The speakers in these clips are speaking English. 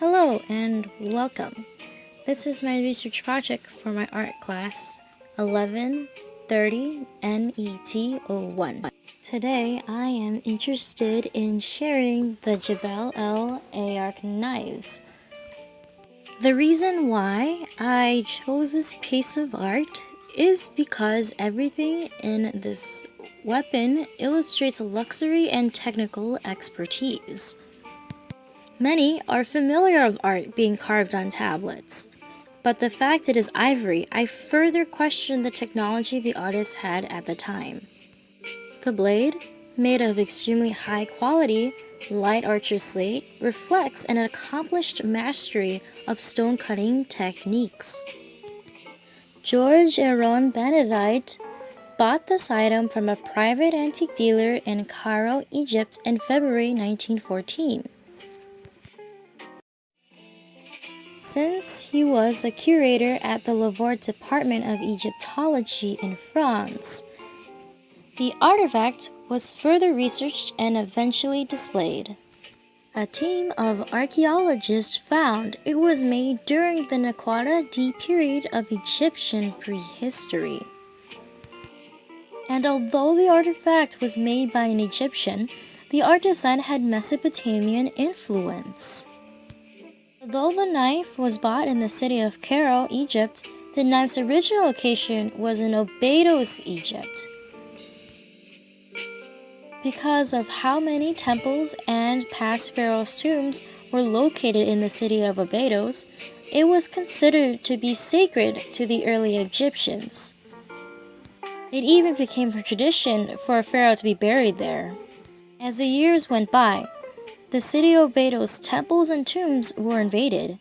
Hello and welcome. This is my research project for my art class 1130 NET01. Today I am interested in sharing the Gebel El-Arak knives. The reason why I chose this piece of art is because everything in this weapon illustrates luxury and technical expertise. Many are familiar of art being carved on tablets, but the fact it is ivory, I further question the technology the artist had at the time. The blade, made of extremely high quality, light archer slate, reflects an accomplished mastery of stone cutting techniques. George Aaron Benedict bought this item from a private antique dealer in Cairo, Egypt in February 1914. Since he was a curator at the Louvre Department of Egyptology in France, the artifact was further researched and eventually displayed. A team of archaeologists found it was made during the Naqada D period of Egyptian prehistory. And although the artifact was made by an Egyptian, the art design had Mesopotamian influence. Although the knife was bought in the city of Cairo, Egypt, the knife's original location was in Abydos, Egypt. Because of how many temples and past pharaohs' tombs were located in the city of Abydos, it was considered to be sacred to the early Egyptians. It even became a tradition for a pharaoh to be buried there. As the years went by, the city of Abydos' temples and tombs were invaded.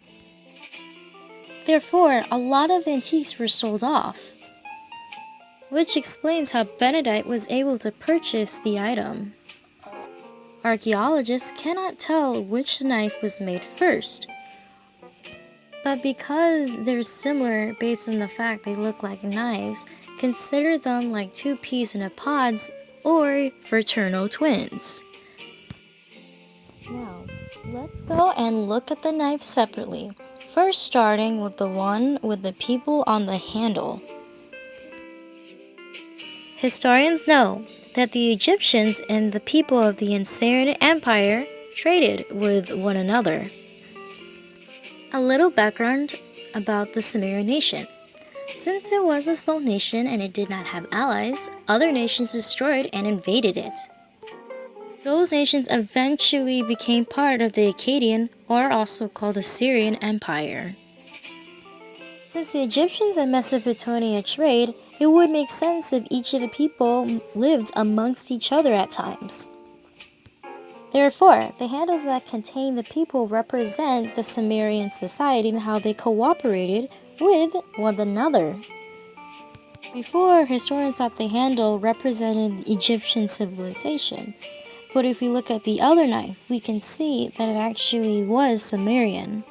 Therefore, a lot of antiques were sold off, which explains how Benedict was able to purchase the item. Archaeologists cannot tell which knife was made first, but because they're similar based on the fact they look like knives, consider them like two peas in a pod or fraternal twins. Now, let's go and look at the knife separately, first starting with the one with the people on the handle. Historians know that the Egyptians and the people of the Assyrian Empire traded with one another. A little background about the Sumerian nation. Since it was a small nation and it did not have allies, other nations destroyed and invaded it. Those nations eventually became part of the Akkadian, or also called Assyrian Empire. Since the Egyptians and Mesopotamia trade, it would make sense if each of the people lived amongst each other at times. Therefore, the handles that contain the people represent the Sumerian society and how they cooperated with one another. Before, historians thought the handle represented Egyptian civilization. But if we look at the other knife, we can see that it actually was Sumerian.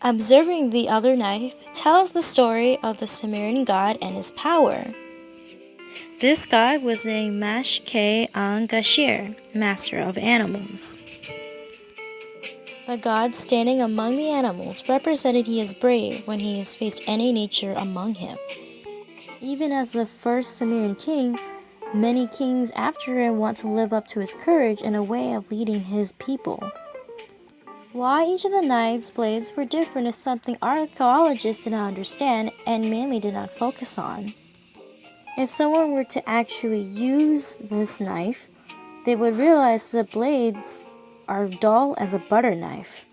Observing the other knife tells the story of the Sumerian god and his power. This god was a Mashke-an-Gashir, master of animals. The god standing among the animals represented he is brave when he has faced any nature among him. Even as the first Sumerian king, many kings after him want to live up to his courage and a way of leading his people. Why each of the knives' blades were different is something archaeologists did not understand and mainly did not focus on. If someone were to actually use this knife, they would realize the blades are dull as a butter knife.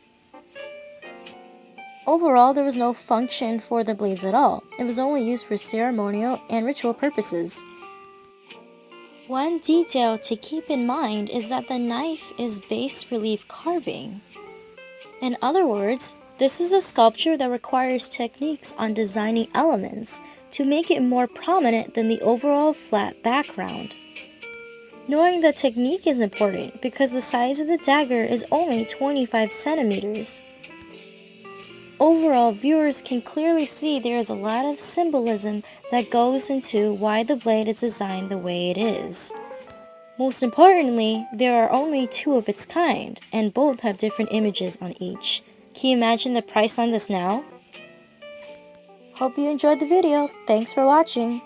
Overall, there was no function for the blades at all. It was only used for ceremonial and ritual purposes. One detail to keep in mind is that the knife is bas relief carving. In other words, this is a sculpture that requires techniques on designing elements to make it more prominent than the overall flat background. Knowing the technique is important because the size of the dagger is only 25 centimeters. Overall, viewers can clearly see there is a lot of symbolism that goes into why the blade is designed the way it is. Most importantly, there are only two of its kind, and both have different images on each, Can you imagine the price on this now? Hope you enjoyed the video. Thanks for watching.